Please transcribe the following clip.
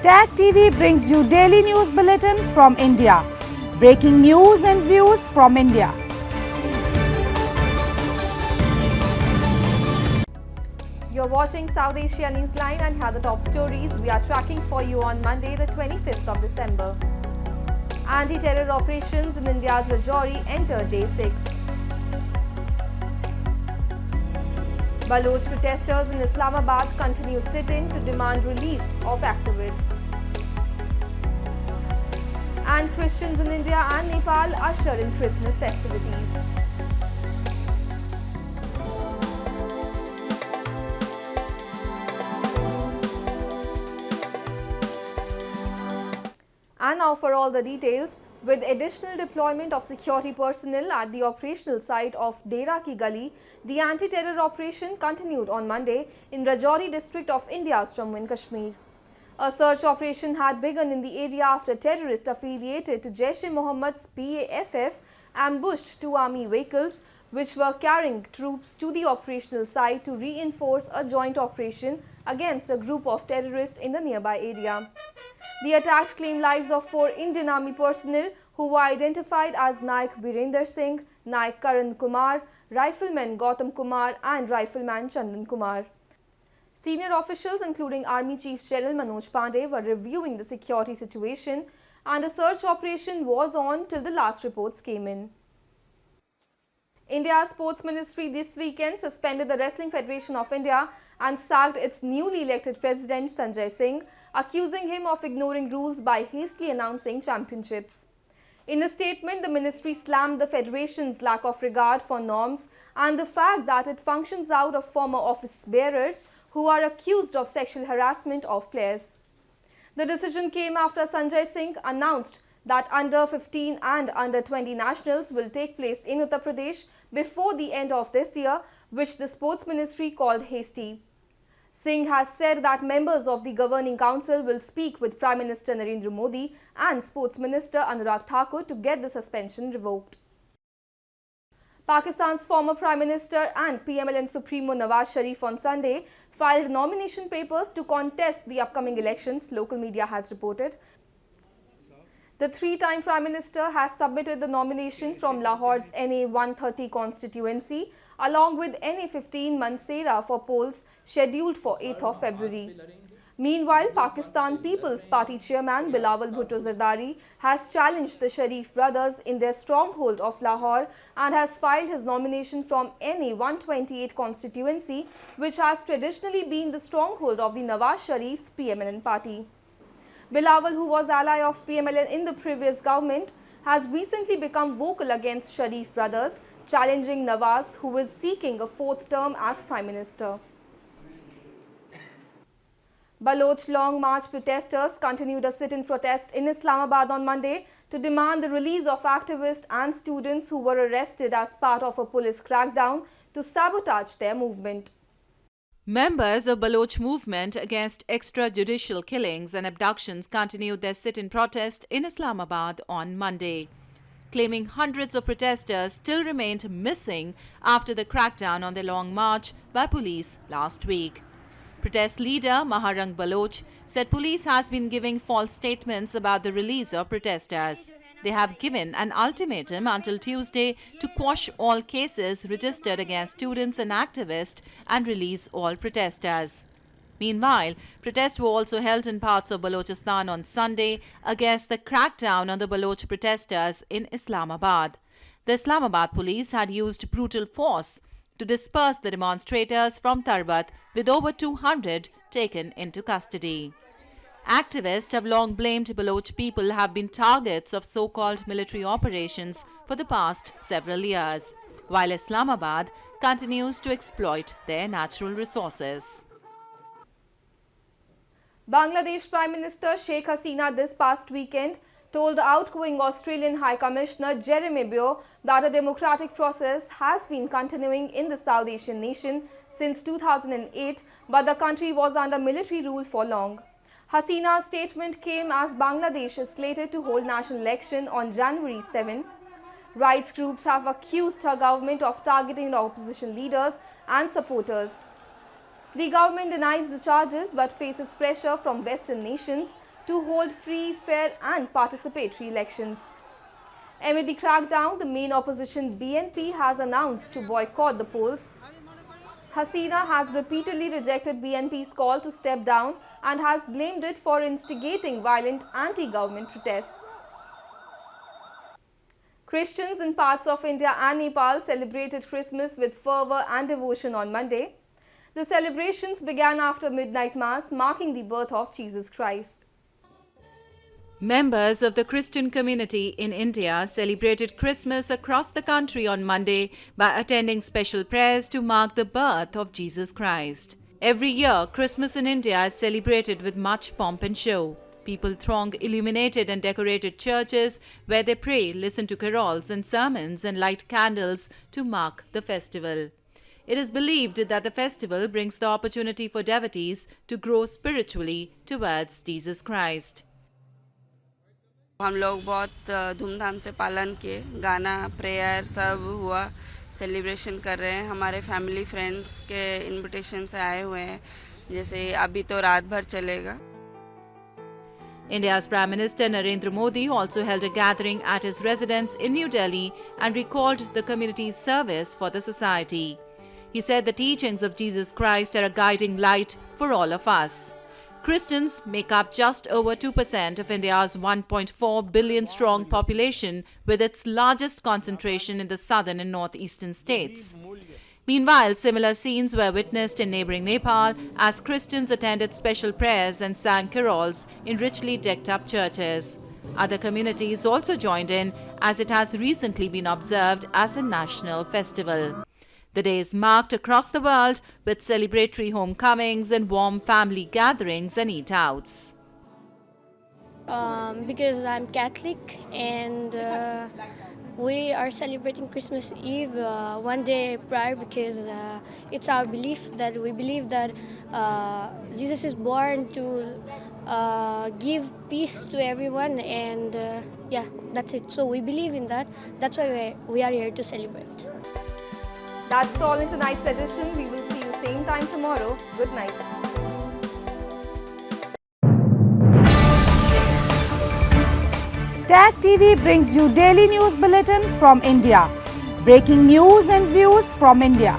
Tag TV brings you daily news bulletin from India. Breaking news and views from India. You're watching South Asia Newsline and here are the top stories we are tracking for you on Monday, the 25th of December. Anti-terror operations in India's Rajouri enter day 6. Baloch protesters in Islamabad continue sit-in to demand release of activists. And Christians in India and Nepal usher in Christmas festivities. And now for all the details, with additional deployment of security personnel at the operational site of Dera Ki Gali, the anti-terror operation continued on Monday in Rajouri district of India's Jammu and Kashmir. A search operation had begun in the area after terrorists affiliated to Jaish-e-Mohammed's PAFF ambushed two army vehicles which were carrying troops to the operational site to reinforce a joint operation against a group of terrorists in the nearby area. The attack claimed lives of 4 Indian Army personnel who were identified as Naik Birender Singh, Naik Karan Kumar, Rifleman Gautam Kumar and Rifleman Chandan Kumar. Senior officials including Army Chief General Manoj Pandey were reviewing the security situation and a search operation was on till the last reports came in. India's Sports Ministry this weekend suspended the Wrestling Federation of India and sacked its newly elected president Sanjay Singh, accusing him of ignoring rules by hastily announcing championships. In a statement, the ministry slammed the federation's lack of regard for norms and the fact that it functions out of former office bearers who are accused of sexual harassment of players. The decision came after Sanjay Singh announced that under 15 and under 20 nationals will take place in Uttar Pradesh before the end of this year, which the Sports Ministry called hasty. Singh has said that members of the Governing Council will speak with Prime Minister Narendra Modi and Sports Minister Anurag Thakur to get the suspension revoked. Pakistan's former Prime Minister and PMLN Supremo Nawaz Sharif on Sunday filed nomination papers to contest the upcoming elections, local media has reported. The three-time Prime Minister has submitted the nomination from Lahore's NA 130 constituency along with NA 15 Mansehra for polls scheduled for 8th of February. Meanwhile, Pakistan People's Party chairman Bilawal Bhutto Zardari has challenged the Sharif brothers in their stronghold of Lahore and has filed his nomination from NA 128 constituency, which has traditionally been the stronghold of the Nawaz Sharif's PMLN party. Bilawal, who was ally of PMLN in the previous government, has recently become vocal against Sharif brothers, challenging Nawaz, who is seeking a 4th term as Prime Minister. Baloch Long March protesters continued a sit-in protest in Islamabad on Monday to demand the release of activists and students who were arrested as part of a police crackdown to sabotage their movement. Members of Baloch movement against extrajudicial killings and abductions continued their sit-in protest in Islamabad on Monday, claiming hundreds of protesters still remained missing after the crackdown on their long march by police last week. Protest leader Maharang Baloch said police has been giving false statements about the release of protesters. They have given an ultimatum until Tuesday to quash all cases registered against students and activists and release all protesters. Meanwhile, protests were also held in parts of Balochistan on Sunday against the crackdown on the Baloch protesters in Islamabad. The Islamabad police had used brutal force to disperse the demonstrators from Tarbat, with over 200 taken into custody. Activists have long blamed Baloch people have been targets of so-called military operations for the past several years, while Islamabad continues to exploit their natural resources. Bangladesh Prime Minister Sheikh Hasina this past weekend told outgoing Australian High Commissioner Jeremy Beau that a democratic process has been continuing in the South Asian nation since 2008, but the country was under military rule for long. Hasina's statement came as Bangladesh is slated to hold national election on January 7. Rights groups have accused her government of targeting opposition leaders and supporters. The government denies the charges but faces pressure from Western nations to hold free, fair and participatory elections. Amid the crackdown, the main opposition BNP has announced to boycott the polls. Hasina has repeatedly rejected BNP's call to step down and has blamed it for instigating violent anti-government protests. Christians in parts of India and Nepal celebrated Christmas with fervour and devotion on Monday. The celebrations began after midnight mass, marking the birth of Jesus Christ. Members of the Christian community in India celebrated Christmas across the country on Monday by attending special prayers to mark the birth of Jesus Christ. Every year, Christmas in India is celebrated with much pomp and show. People throng illuminated and decorated churches where they pray, listen to carols and sermons and light candles to mark the festival. It is believed that the festival brings the opportunity for devotees to grow spiritually towards Jesus Christ. हम लोग बहुत धूमधाम से पालन किए, गाना prayer सब हुआ, सेलिब्रेशन कर रहे हैं. हमारे फैमिली फ्रेंड्स के इनविटेशन से आए हुए हैं, जैसे अभी तो रात भर चलेगा. India's Prime Minister Narendra Modi also held a gathering at his residence in New Delhi and recalled the community's service for the society. He said the teachings of Jesus Christ are a guiding light for all of us. Christians make up just over 2% of India's 1.4 billion strong population, with its largest concentration in the southern and northeastern states. Meanwhile, similar scenes were witnessed in neighboring Nepal as Christians attended special prayers and sang carols in richly decked up churches. Other communities also joined in, as it has recently been observed as a national festival. The day is marked across the world with celebratory homecomings and warm family gatherings and eat-outs. Because I'm Catholic and we are celebrating Christmas Eve one day prior because it's our belief that we believe that Jesus is born to give peace to everyone, and yeah, that's it. So we believe in that. That's why we are here to celebrate. That's all in tonight's edition. We will see you same time tomorrow. Good night. Tag TV brings you daily news bulletin from India. Breaking news and views from India.